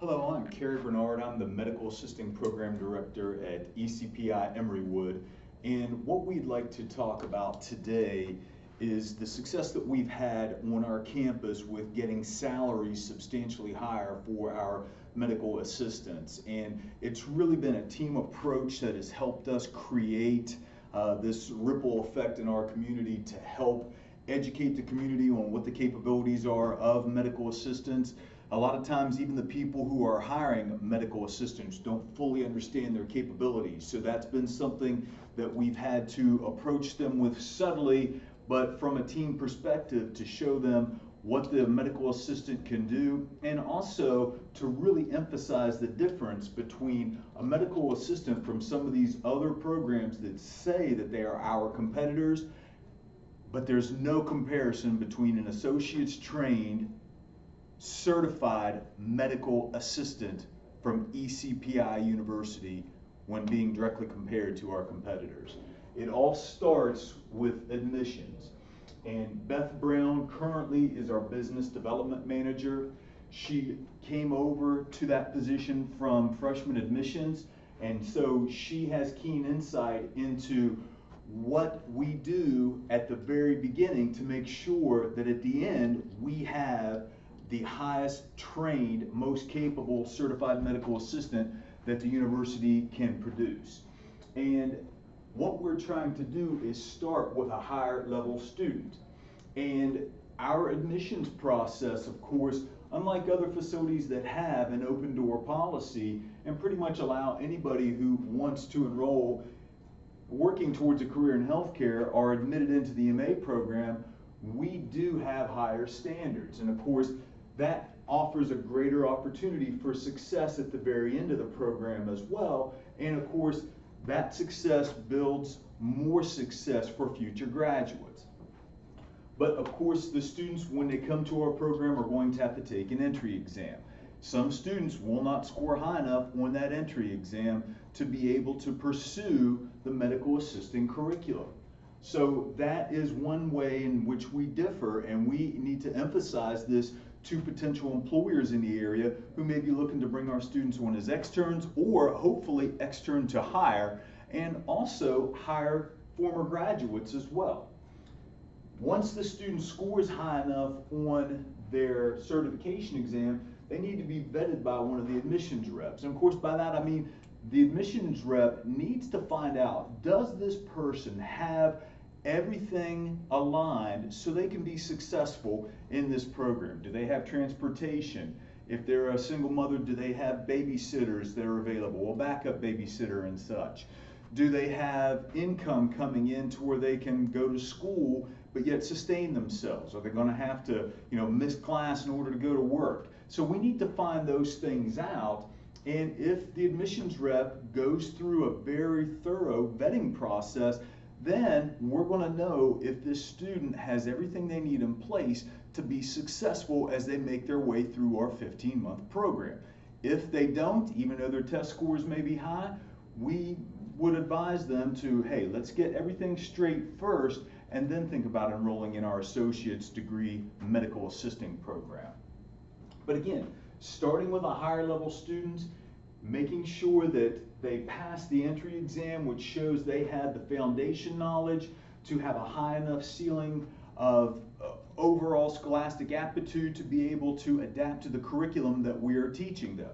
Hello, I'm Kerry Bernard. I'm the Medical Assisting Program Director at ECPI Emerywood. And what we'd like to talk about today is the success that we've had on our campus with getting salaries substantially higher for our medical assistants. And it's really been a team approach that has helped us create this ripple effect in our community to help educate the community on what the capabilities are of medical assistants. A lot of times even the people who are hiring medical assistants don't fully understand their capabilities. So that's been something that we've had to approach them with subtly, but from a team perspective to show them what the medical assistant can do, and also to really emphasize the difference between a medical assistant from some of these other programs that say that they are our competitors, but there's no comparison between an associate's trained certified medical assistant from ECPI University when being directly compared to our competitors. It all starts with admissions. And Beth Brown currently is our business development manager. She came over to that position from freshman admissions, and so she has keen insight into what we do at the very beginning to make sure that at the end we have the highest trained, most capable certified medical assistant that the university can produce. And what we're trying to do is start with a higher level student. And our admissions process, of course, unlike other facilities that have an open door policy and pretty much allow anybody who wants to enroll working towards a career in healthcare are admitted into the MA program, we do have higher standards. And of course, that offers a greater opportunity for success at the very end of the program as well. And of course, that success builds more success for future graduates. But of course, the students, when they come to our program, are going to have to take an entry exam. Some students will not score high enough on that entry exam to be able to pursue the medical assisting curriculum. So that is one way in which we differ, and we need to emphasize this to potential employers in the area who may be looking to bring our students on as externs or hopefully extern to hire, and also hire former graduates as well. Once the student scores high enough on their certification exam, they need to be vetted by one of the admissions reps. And of course, by that I mean the admissions rep needs to find out, does this person have everything aligned so they can be successful in this program? Do they have transportation? If they're a single mother, do they have babysitters that are available, a backup babysitter and such? Do they have income coming in to where they can go to school but yet sustain themselves? Are they going to have to, miss class in order to go to work? So we need to find those things out. And if the admissions rep goes through a very thorough vetting process, then we're going to know if this student has everything they need in place to be successful as they make their way through our 15-month program. If they don't, even though their test scores may be high, we would advise them to, hey, let's get everything straight first and then think about enrolling in our associate's degree medical assisting program. But again, starting with a higher level student, making sure that they pass the entry exam, which shows they had the foundation knowledge to have a high enough ceiling of overall scholastic aptitude to be able to adapt to the curriculum that we are teaching them.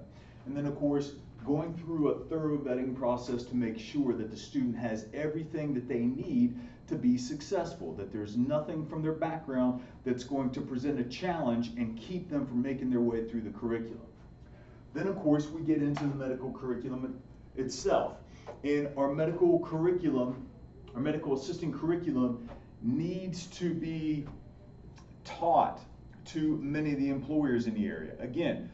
And then of course, going through a thorough vetting process to make sure that the student has everything that they need to be successful, that there's nothing from their background that's going to present a challenge and keep them from making their way through the curriculum. Then of course we get into the medical curriculum itself. And our medical curriculum, our medical assisting curriculum needs to be taught to many of the employers in the area. Again,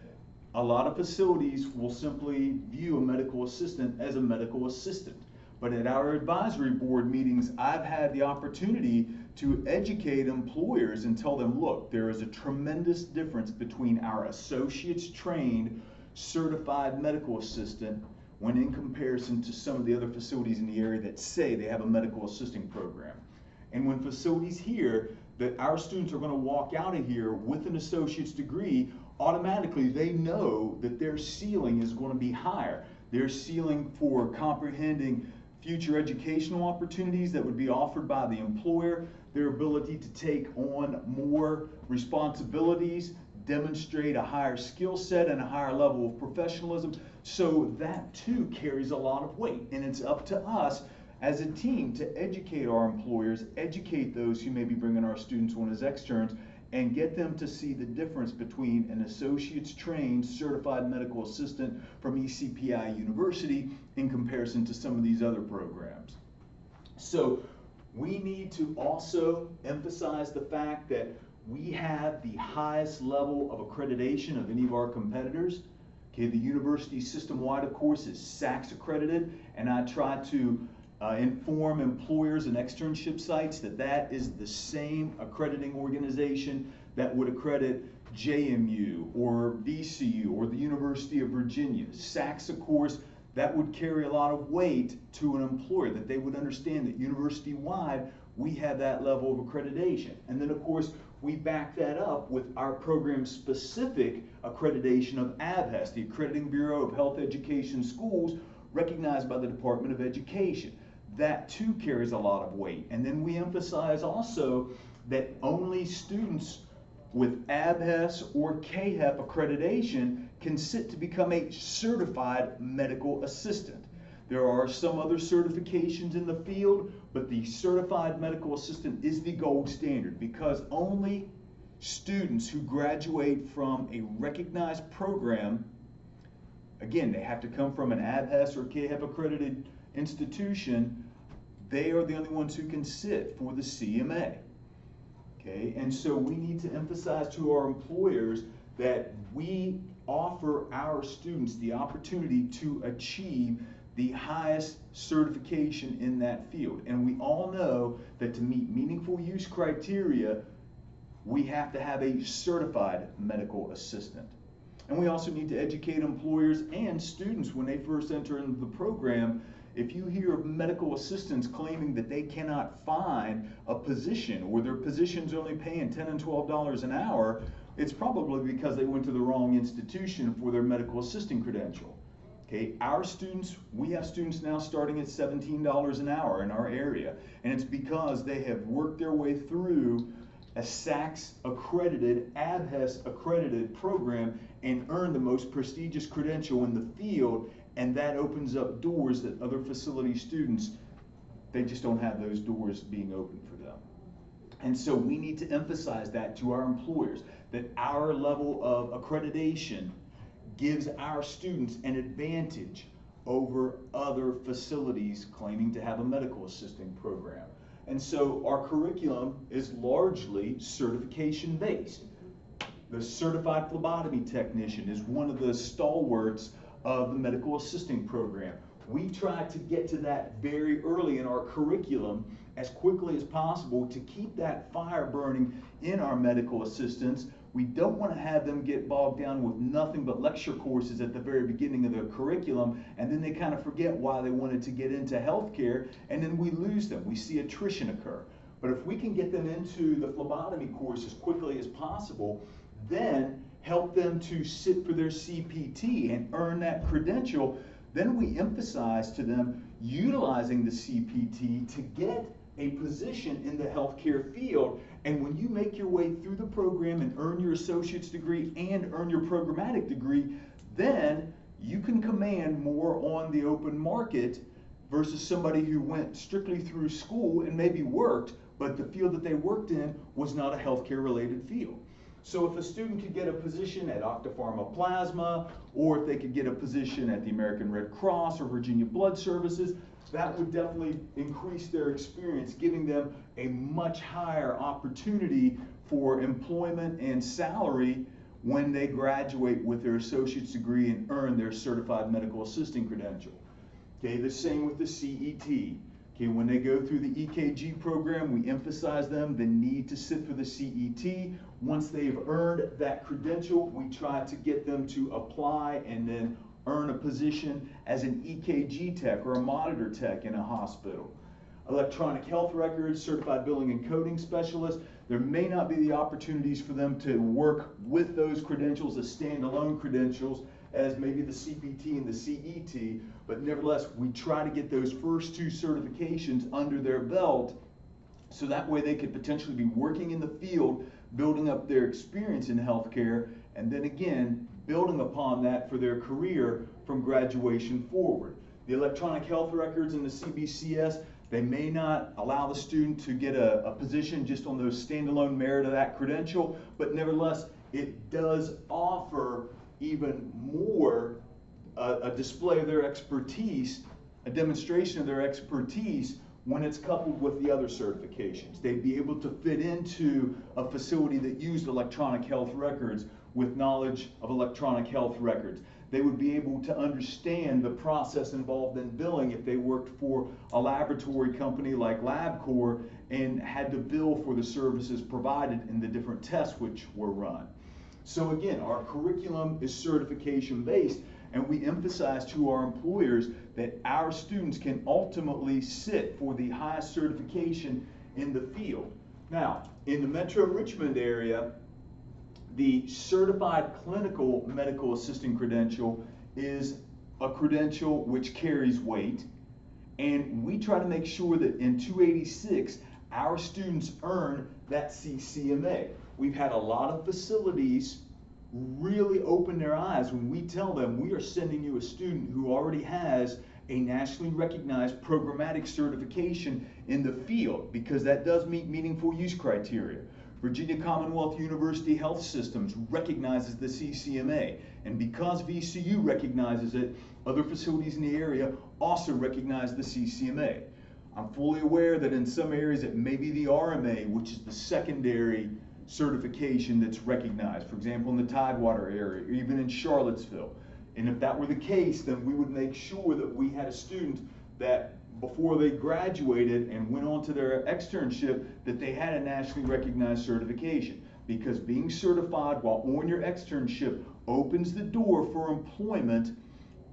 a lot of facilities will simply view a medical assistant as a medical assistant. But at our advisory board meetings, I've had the opportunity to educate employers and tell them, look, there is a tremendous difference between our associates trained certified medical assistant when in comparison to some of the other facilities in the area that say they have a medical assisting program. And when facilities hear that our students are going to walk out of here with an associate's degree, automatically they know that their ceiling is going to be higher. Their ceiling for comprehending future educational opportunities that would be offered by the employer, their ability to take on more responsibilities, demonstrate a higher skill set and a higher level of professionalism. So that too carries a lot of weight, and it's up to us as a team to educate our employers, educate those who may be bringing our students on as externs, and get them to see the difference between an associate's trained certified medical assistant from ECPI University in comparison to some of these other programs. So we need to also emphasize the fact that we have the highest level of accreditation of any of our competitors. Okay, the university system-wide, of course, is SACS accredited, and I try to inform employers and externship sites that that is the same accrediting organization that would accredit JMU or VCU or the University of Virginia. SACS, of course, that would carry a lot of weight to an employer, that they would understand that university-wide we have that level of accreditation. And then, of course, we back that up with our program-specific accreditation of ABHES, the Accrediting Bureau of Health Education Schools, recognized by the Department of Education. That too carries a lot of weight. And then we emphasize also that only students with ABHES or KHEP accreditation can sit to become a certified medical assistant. There are some other certifications in the field, but the certified medical assistant is the gold standard because only students who graduate from a recognized program, again, they have to come from an ABHES or KHEP accredited institution, they are the only ones who can sit for the CMA. Okay, and so we need to emphasize to our employers that we offer our students the opportunity to achieve the highest certification in that field. And we all know that to meet meaningful use criteria, we have to have a certified medical assistant. And we also need to educate employers and students when they first enter into the program. If you hear of medical assistants claiming that they cannot find a position or their position's only paying $10 and $12 an hour, it's probably because they went to the wrong institution for their medical assisting credential. Okay, our students, we have students now starting at $17 an hour in our area, and it's because they have worked their way through a SACS accredited, ABHES accredited program and earned the most prestigious credential in the field, and that opens up doors that other facility students, they just don't have those doors being open for them. And so we need to emphasize that to our employers, that our level of accreditation gives our students an advantage over other facilities claiming to have a medical assisting program. And so our curriculum is largely certification based. The certified phlebotomy technician is one of the stalwarts of the medical assisting program. We try to get to that very early in our curriculum as quickly as possible to keep that fire burning in our medical assistants. We don't want to have them get bogged down with nothing but lecture courses at the very beginning of their curriculum, and then they kind of forget why they wanted to get into healthcare, and then we lose them. We see attrition occur. But if we can get them into the phlebotomy course as quickly as possible, then help them to sit for their CPT and earn that credential, then we emphasize to them utilizing the CPT to get a position in the healthcare field. And when you make your way through the program and earn your associate's degree and earn your programmatic degree, then you can command more on the open market versus somebody who went strictly through school and maybe worked, but the field that they worked in was not a healthcare related field. So if a student could get a position at Octapharma Plasma, or if they could get a position at the American Red Cross or Virginia Blood Services, that would definitely increase their experience, giving them a much higher opportunity for employment and salary when they graduate with their associate's degree and earn their certified medical assisting credential. Okay, the same with the CET. Okay, when they go through the EKG program, we emphasize them the need to sit for the CET. Once they've earned that credential, we try to get them to apply and then earn a position as an EKG tech or a monitor tech in a hospital. electronic health records, certified billing and coding specialist. There may not be the opportunities for them to work with those credentials as standalone credentials as maybe the CPT and the CET, but nevertheless, we try to get those first two certifications under their belt so that way they could potentially be working in the field, building up their experience in healthcare, and then again, building upon that for their career from graduation forward. The electronic health records and the CBCS, they may not allow the student to get a position just on those standalone merit of that credential, but nevertheless, it does offer even more a display of their expertise, a demonstration of their expertise when it's coupled with the other certifications. They'd be able to fit into a facility that used electronic health records with knowledge of electronic health records. They would be able to understand the process involved in billing if they worked for a laboratory company like LabCorp and had to bill for the services provided in the different tests which were run. So again, our curriculum is certification based, and we emphasize to our employers that our students can ultimately sit for the highest certification in the field. Now, in the Metro Richmond area, the Certified Clinical Medical Assistant credential is a credential which carries weight, and we try to make sure that in 286, our students earn that CCMA. We've had a lot of facilities really open their eyes when we tell them we are sending you a student who already has a nationally recognized programmatic certification in the field, because that does meet meaningful use criteria. Virginia Commonwealth University Health Systems recognizes the CCMA, and because VCU recognizes it, other facilities in the area also recognize the CCMA. I'm fully aware that in some areas it may be the RMA, which is the secondary certification that's recognized, for example in the Tidewater area, or even in Charlottesville. And if that were the case, then we would make sure that we had a student that before they graduated and went on to their externship, that they had a nationally recognized certification. Because being certified while on your externship opens the door for employment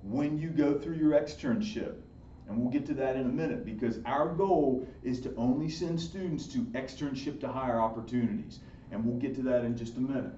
when you go through your externship. And we'll get to that in a minute, because our goal is to only send students to externship to hire opportunities. And we'll get to that in just a minute.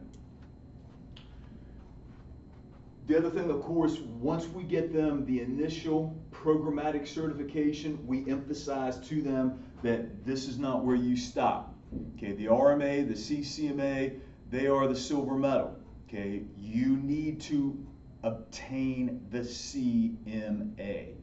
The other thing, of course, once we get them the initial programmatic certification, we emphasize to them that this is not where you stop. Okay, the RMA, the CCMA, they are the silver medal. Okay, you need to obtain the CMA.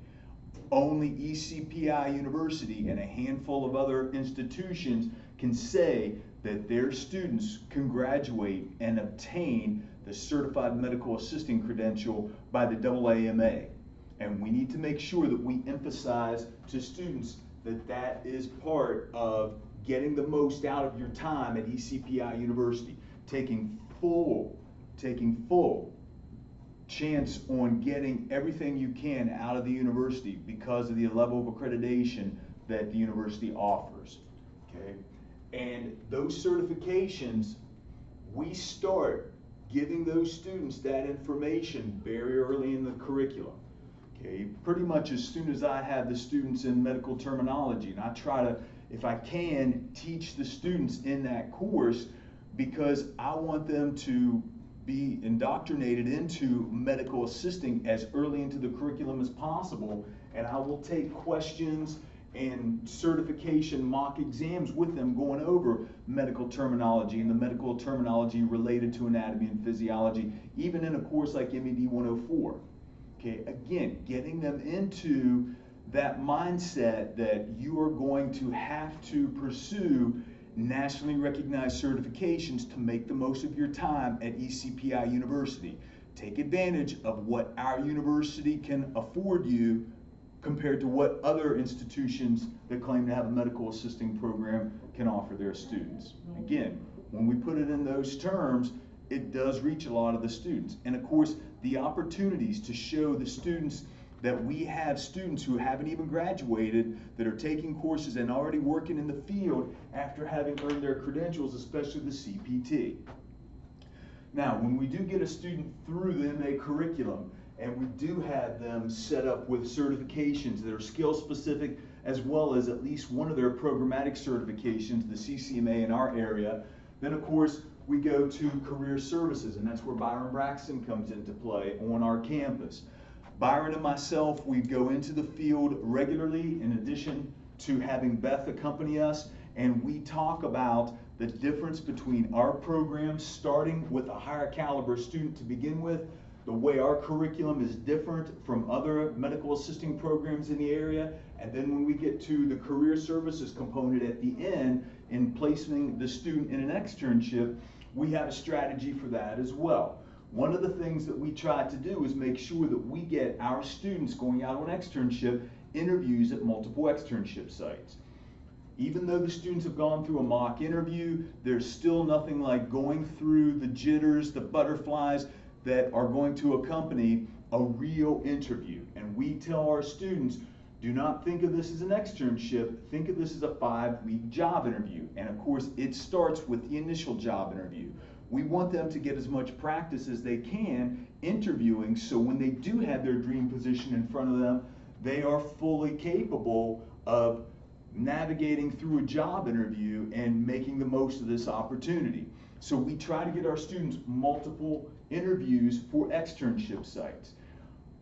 Only ECPI University and a handful of other institutions can say that their students can graduate and obtain the Certified Medical Assisting credential by the AAMA. And we need to make sure that we emphasize to students that that is part of getting the most out of your time at ECPI University, taking full chance on getting everything you can out of the university because of the level of accreditation that the university offers. Okay? And those certifications, we start giving those students that information very early in the curriculum. Okay, pretty much as soon as I have the students in medical terminology, and I try to, if I can, teach the students in that course, because I want them to be indoctrinated into medical assisting as early into the curriculum as possible, and I will take questions and certification mock exams with them going over medical terminology and the medical terminology related to anatomy and physiology, even in a course like MED 104. Okay, again, getting them into that mindset that you are going to have to pursue nationally recognized certifications to make the most of your time at ECPI University. Take advantage of what our university can afford you compared to what other institutions that claim to have a medical assisting program can offer their students. Again, when we put it in those terms, it does reach a lot of the students. And of course, the opportunities to show the students that we have students who haven't even graduated that are taking courses and already working in the field after having earned their credentials, especially the CPT. Now, when we do get a student through the MA curriculum, and we do have them set up with certifications that are skill specific as well as at least one of their programmatic certifications, the CCMA in our area. Then of course, we go to career services, and that's where Byron Braxton comes into play on our campus. Byron and myself, we go into the field regularly in addition to having Beth accompany us, and we talk about the difference between our programs, starting with a higher caliber student to begin with, the way our curriculum is different from other medical assisting programs in the area, and then when we get to the career services component at the end, in placing the student in an externship, we have a strategy for that as well. One of the things that we try to do is make sure that we get our students going out on externship interviews at multiple externship sites. Even though the students have gone through a mock interview, there's still nothing like going through the jitters, the butterflies that are going to accompany a real interview. And we tell our students, do not think of this as an externship, think of this as a 5-week job interview. And of course, it starts with the initial job interview. We want them to get as much practice as they can interviewing, so when they do have their dream position in front of them, they are fully capable of navigating through a job interview and making the most of this opportunity. So we try to get our students multiple interviews for externship sites.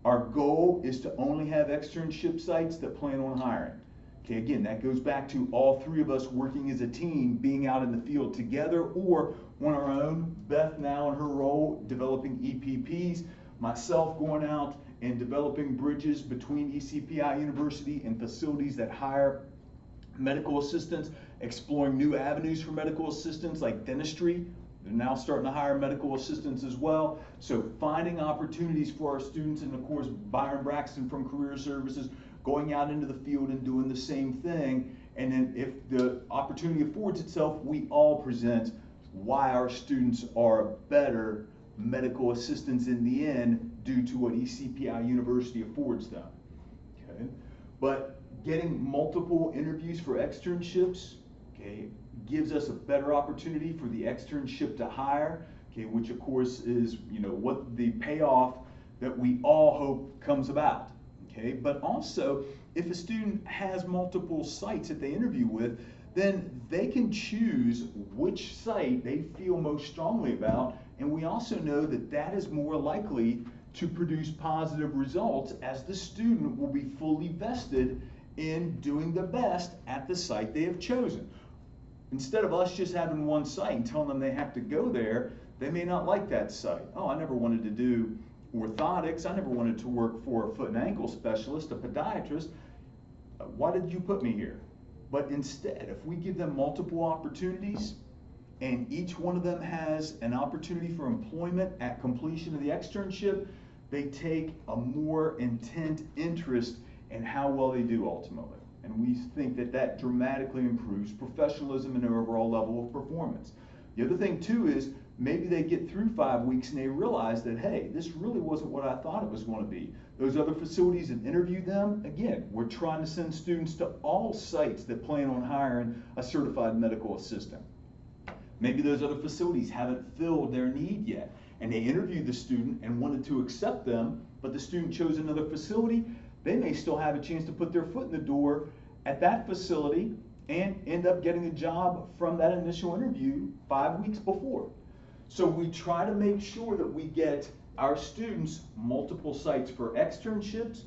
Our goal is to only have externship sites that plan on hiring. Okay, again, that goes back to all three of us working as a team, being out in the field together or on our own. Beth now in her role developing EPPs, myself going out and developing bridges between ECPI University and facilities that hire medical assistants, exploring new avenues for medical assistants like dentistry. They're now starting to hire medical assistants as well. So finding opportunities for our students, and of course Byron Braxton from Career Services going out into the field and doing the same thing. And then if the opportunity affords itself, we all present why our students are better medical assistants in the end due to what ECPI University affords them. Okay? But getting multiple interviews for externships, okay, gives us a better opportunity for the externship to hire, okay, which of course is, you know, what the payoff that we all hope comes about, okay. But also, if a student has multiple sites that they interview with, then they can choose which site they feel most strongly about, and we also know that that is more likely to produce positive results, as the student will be fully vested in doing the best at the site they have chosen. Instead of us just having one site and telling them they have to go there, they may not like that site. Oh, I never wanted to do orthotics. I never wanted to work for a foot and ankle specialist, a podiatrist. Why did you put me here? But instead, if we give them multiple opportunities and each one of them has an opportunity for employment at completion of the externship, they take a more intent interest in how well they do ultimately. And we think that that dramatically improves professionalism and their overall level of performance. The other thing too is maybe they get through 5 weeks and they realize that, hey, this really wasn't what I thought it was going to be. Those other facilities that interviewed them, again, we're trying to send students to all sites that plan on hiring a certified medical assistant. Maybe those other facilities haven't filled their need yet, and they interviewed the student and wanted to accept them, but the student chose another facility. They may still have a chance to put their foot in the door at that facility and end up getting a job from that initial interview 5 weeks before. So we try to make sure that we get our students multiple sites for externships,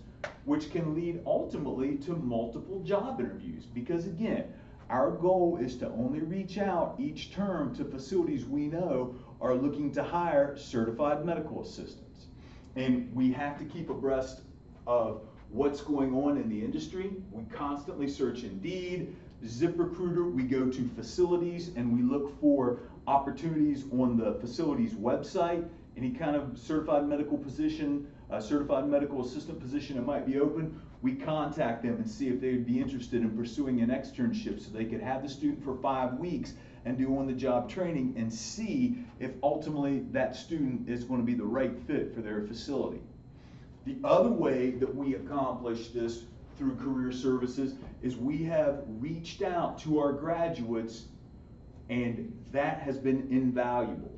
which can lead ultimately to multiple job interviews. Because again, our goal is to only reach out each term to facilities we know are looking to hire certified medical assistants. And we have to keep abreast of what's going on in the industry. We constantly search Indeed, ZipRecruiter. We go to facilities and we look for opportunities on the facility's website. Any kind of certified medical position, certified medical assistant position that might be open, we contact them and see if they would be interested in pursuing an externship so they could have the student for 5 weeks and do on-the-job training and see if ultimately that student is going to be the right fit for their facility. The other way that we accomplish this through career services is we have reached out to our graduates, and that has been invaluable.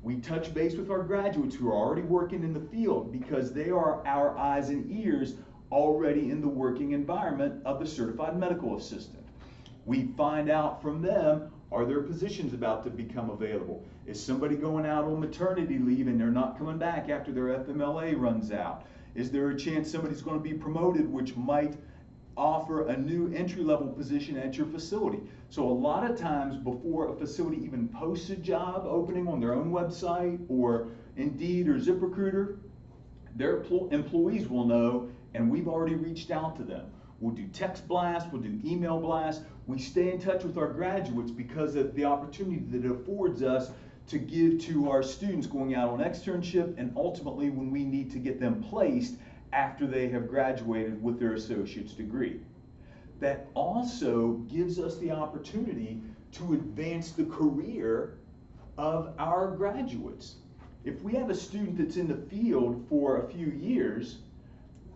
We touch base with our graduates who are already working in the field because they are our eyes and ears already in the working environment of the certified medical assistant. We find out from them, are there positions about to become available? Is somebody going out on maternity leave and they're not coming back after their FMLA runs out? Is there a chance somebody's going to be promoted, which might offer a new entry-level position at your facility? So a lot of times before a facility even posts a job opening on their own website or Indeed or ZipRecruiter, their employees will know, and we've already reached out to them. We'll do text blasts, we'll do email blasts. We stay in touch with our graduates because of the opportunity that it affords us to give to our students going out on externship, and ultimately when we need to get them placed after they have graduated with their associate's degree. That also gives us the opportunity to advance the career of our graduates. If we have a student that's in the field for a few years,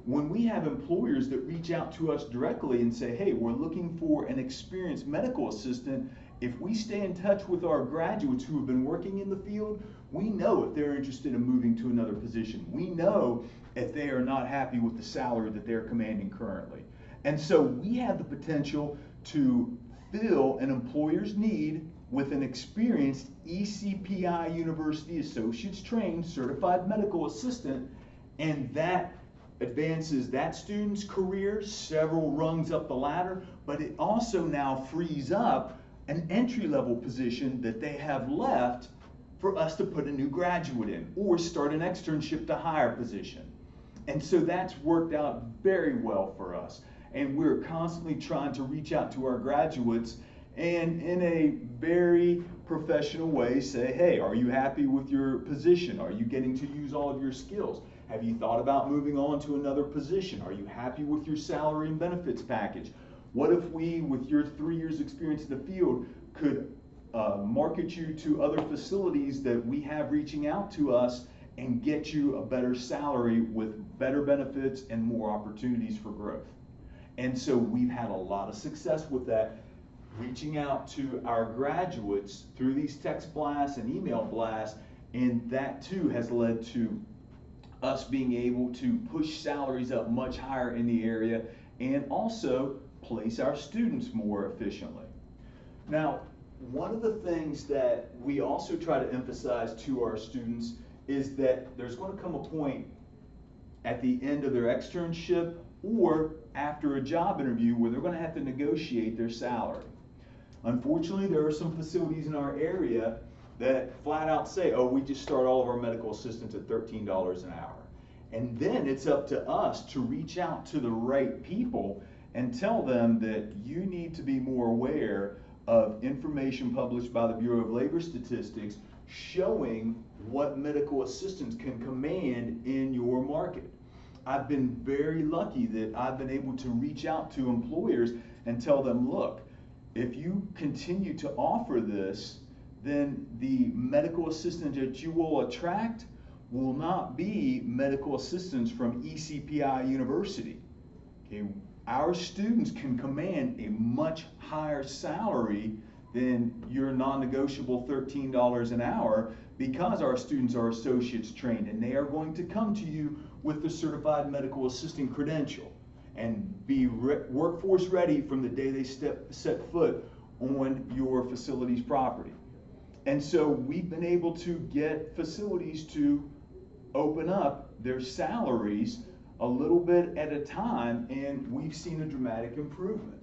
when we have employers that reach out to us directly and say, hey, we're looking for an experienced medical assistant, if we stay in touch with our graduates who have been working in the field, we know if they're interested in moving to another position. We know if they are not happy with the salary that they're commanding currently. And so we have the potential to fill an employer's need with an experienced ECPI University Associates Trained Certified Medical Assistant, and that advances that student's career several rungs up the ladder, but it also now frees up an entry-level position that they have left for us to put a new graduate in or start an externship to hire position. And so that's worked out very well for us. And we're constantly trying to reach out to our graduates and in a very professional way say, hey, are you happy with your position? Are you getting to use all of your skills? Have you thought about moving on to another position? Are you happy with your salary and benefits package? What if we, with your 3 years experience in the field, could market you to other facilities that we have reaching out to us and get you a better salary with better benefits and more opportunities for growth? And so we've had a lot of success with that, reaching out to our graduates through these text blasts and email blasts, and that too has led to us being able to push salaries up much higher in the area and also place our students more efficiently. Now, one of the things that we also try to emphasize to our students is that there's going to come a point at the end of their externship or after a job interview where they're going to have to negotiate their salary. Unfortunately, there are some facilities in our area that flat out say, oh, we just start all of our medical assistants at $13 an hour. And then it's up to us to reach out to the right people and tell them that you need to be more aware of information published by the Bureau of Labor Statistics showing what medical assistants can command in your market. I've been very lucky that I've been able to reach out to employers and tell them, look, if you continue to offer this, then the medical assistant that you will attract will not be medical assistants from ECPI University. Okay? Our students can command a much higher salary than your non-negotiable $13 an hour because our students are associates trained and they are going to come to you with the certified medical assistant credential and be workforce ready from the day they set foot on your facility's property. And so we've been able to get facilities to open up their salaries a little bit at a time, and we've seen a dramatic improvement.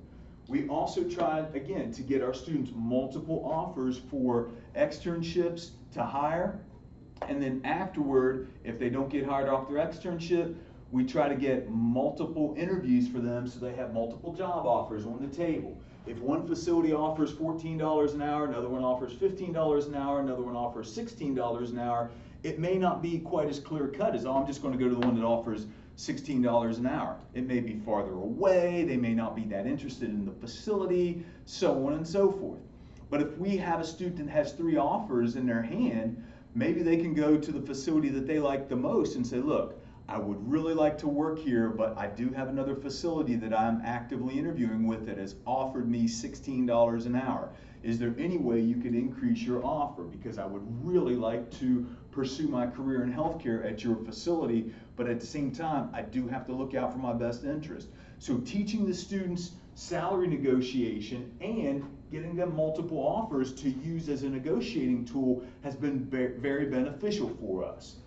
We also tried, again, to get our students multiple offers for externships to hire, and then afterward, if they don't get hired off their externship, we try to get multiple interviews for them so they have multiple job offers on the table. If one facility offers $14 an hour, another one offers $15 an hour, another one offers $16 an hour, it may not be quite as clear cut as, oh, I'm just going to go to the one that offers $16 an hour. It may be farther away, they may not be that interested in the facility, so on and so forth. But if we have a student that has 3 offers in their hand, maybe they can go to the facility that they like the most and say, look, I would really like to work here, but I do have another facility that I'm actively interviewing with that has offered me $16 an hour. Is there any way you could increase your offer? Because I would really like to pursue my career in healthcare at your facility, but at the same time, I do have to look out for my best interest. So teaching the students salary negotiation and getting them multiple offers to use as a negotiating tool has been very beneficial for us.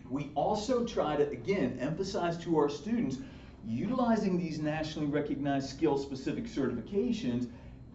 We also try to, again, emphasize to our students, utilizing these nationally recognized skill-specific certifications,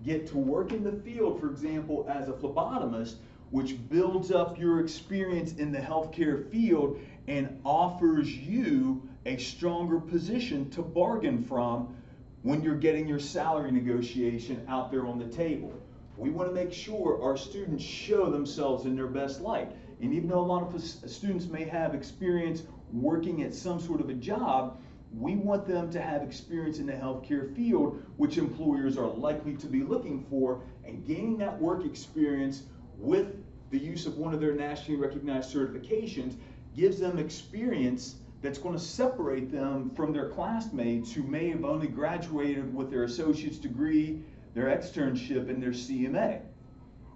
get to work in the field, for example, as a phlebotomist, which builds up your experience in the healthcare field and offers you a stronger position to bargain from when you're getting your salary negotiation out there on the table. We want to make sure our students show themselves in their best light. And even though a lot of students may have experience working at some sort of a job, we want them to have experience in the healthcare field, which employers are likely to be looking for, and gaining that work experience with the use of one of their nationally recognized certifications gives them experience that's going to separate them from their classmates who may have only graduated with their associate's degree, their externship, and their CMA.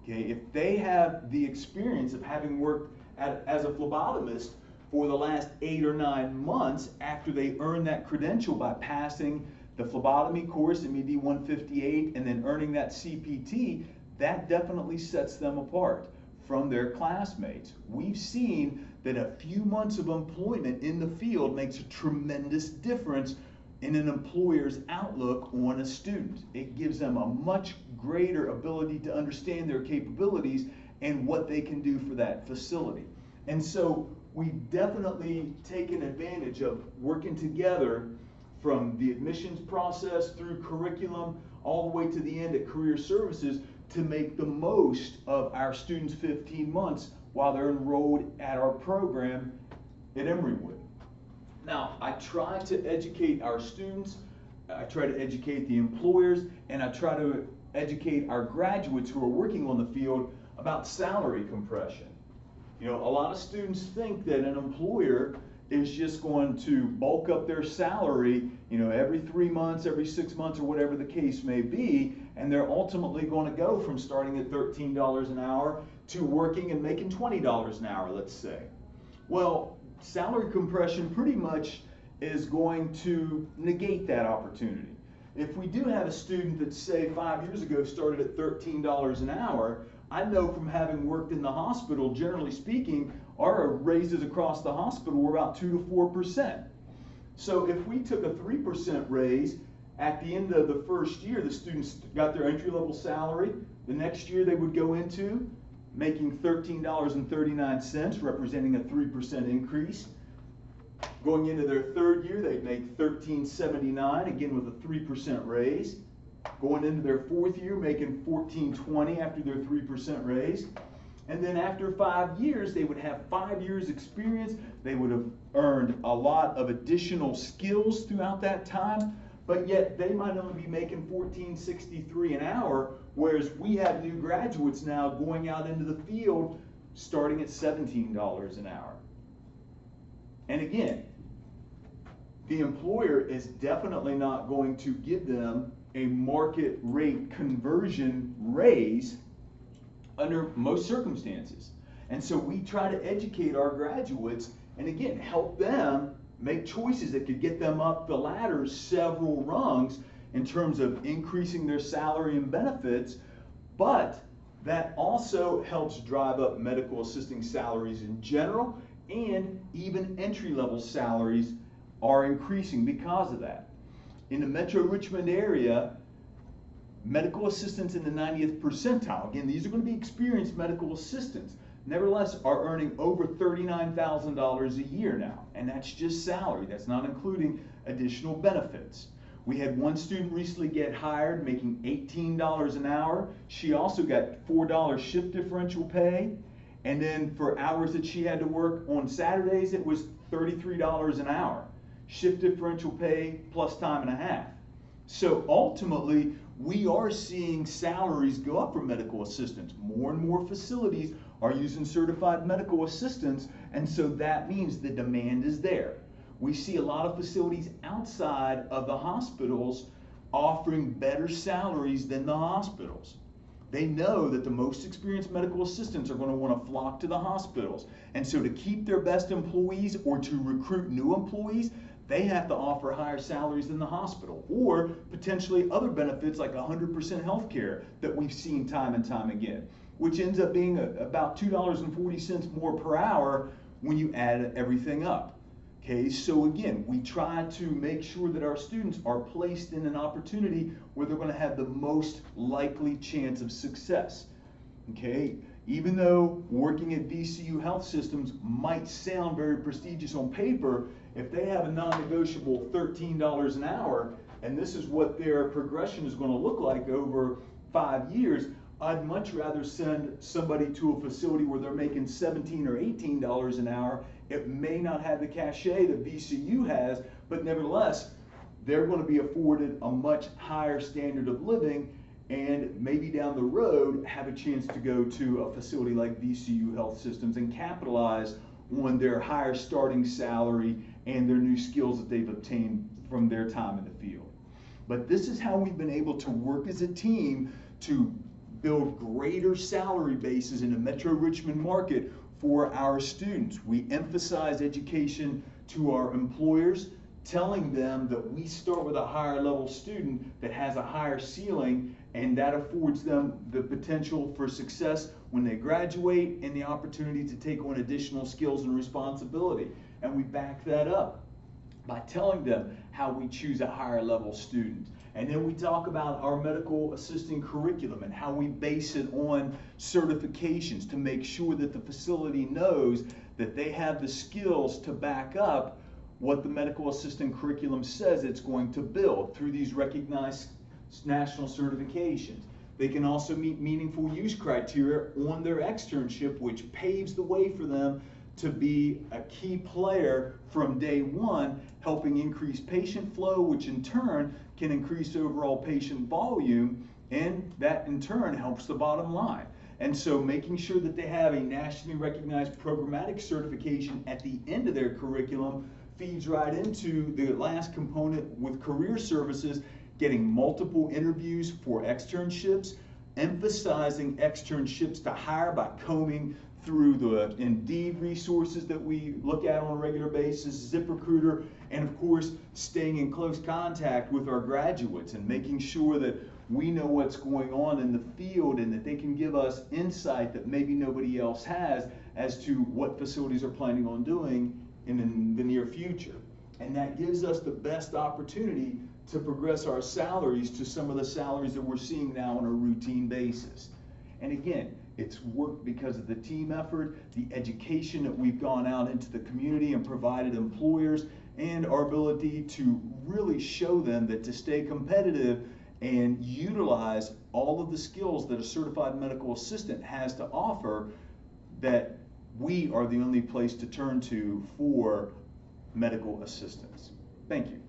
Okay, if they have the experience of having worked as a phlebotomist for the last 8 or 9 months after they earn that credential by passing the phlebotomy course, MED 158, and then earning that CPT, that definitely sets them apart from their classmates. We've seen that a few months of employment in the field makes a tremendous difference in an employer's outlook on a student. It gives them a much greater ability to understand their capabilities and what they can do for that facility. And so we've definitely taken advantage of working together from the admissions process through curriculum all the way to the end at career services to make the most of our students' 15 months while they're enrolled at our program at Emorywood. Now, I try to educate our students, I try to educate the employers, and I try to educate our graduates who are working on the field about salary compression. You know, a lot of students think that an employer is just going to bulk up their salary, you know, every 3 months, every 6 months, or whatever the case may be, and they're ultimately going to go from starting at $13 an hour to working and making $20 an hour, let's say. Well, salary compression pretty much is going to negate that opportunity. If we do have a student that, say, 5 years ago started at $13 an hour, I know from having worked in the hospital, generally speaking, our raises across the hospital were about 2 to 4%. So if we took a 3% raise, at the end of the first year, the students got their entry-level salary. The next year they would go into making $13.39, representing a 3% increase. Going into their third year, they'd make $13.79, again with a 3% raise. Going into their fourth year, making $14.20 after their 3% raise. And then after 5 years, they would have 5 years experience. They would have earned a lot of additional skills throughout that time, but yet they might only be making $14.63 an hour, whereas we have new graduates now going out into the field starting at $17 an hour. And again, the employer is definitely not going to give them a market rate conversion raise under most circumstances. And so we try to educate our graduates and again help them make choices that could get them up the ladder several rungs in terms of increasing their salary and benefits, but that also helps drive up medical assisting salaries in general, and even entry-level salaries are increasing because of that. In the Metro Richmond area, medical assistants in the 90th percentile, again, these are going to be experienced medical assistants, nevertheless are earning over $39,000 a year now, and that's just salary. That's not including additional benefits. We had one student recently get hired making $18 an hour. She also got $4 shift differential pay, and then for hours that she had to work on Saturdays, it was $33 an hour. Shift differential pay plus time and a half. So ultimately, we are seeing salaries go up for medical assistants. More and more facilities are using certified medical assistants, and so that means the demand is there. We see a lot of facilities outside of the hospitals offering better salaries than the hospitals. They know that the most experienced medical assistants are going to want to flock to the hospitals. And so to keep their best employees or to recruit new employees, they have to offer higher salaries than the hospital, or potentially other benefits like 100% health care that we've seen time and time again, which ends up being about $2.40 more per hour when you add everything up. Okay, so again, we try to make sure that our students are placed in an opportunity where they're going to have the most likely chance of success. Okay, even though working at VCU Health Systems might sound very prestigious on paper, if they have a non-negotiable $13 an hour, and this is what their progression is going to look like over 5 years, I'd much rather send somebody to a facility where they're making $17 or $18 an hour. It may not have the cachet that VCU has, but nevertheless, they're going to be afforded a much higher standard of living, and maybe down the road have a chance to go to a facility like VCU Health Systems and capitalize on their higher starting salary and their new skills that they've obtained from their time in the field. But this is how we've been able to work as a team to build greater salary bases in the Metro Richmond market for our students. We emphasize education to our employers, telling them that we start with a higher level student that has a higher ceiling, and that affords them the potential for success when they graduate and the opportunity to take on additional skills and responsibility. And we back that up by telling them how we choose a higher level student. And then we talk about our medical assisting curriculum and how we base it on certifications to make sure that the facility knows that they have the skills to back up what the medical assistant curriculum says it's going to build through these recognized national certifications. They can also meet meaningful use criteria on their externship, which paves the way for them to be a key player from day one, helping increase patient flow, which in turn can increase overall patient volume, and that in turn helps the bottom line. And so making sure that they have a nationally recognized programmatic certification at the end of their curriculum feeds right into the last component with career services, getting multiple interviews for externships, emphasizing externships to hire by combing through the Indeed resources that we look at on a regular basis, ZipRecruiter, and of course staying in close contact with our graduates and making sure that we know what's going on in the field and that they can give us insight that maybe nobody else has as to what facilities are planning on doing in the near future. And that gives us the best opportunity to progress our salaries to some of the salaries that we're seeing now on a routine basis. And again, it's worked because of the team effort, the education that we've gone out into the community and provided employers, and our ability to really show them that to stay competitive and utilize all of the skills that a certified medical assistant has to offer, that we are the only place to turn to for medical assistance. Thank you.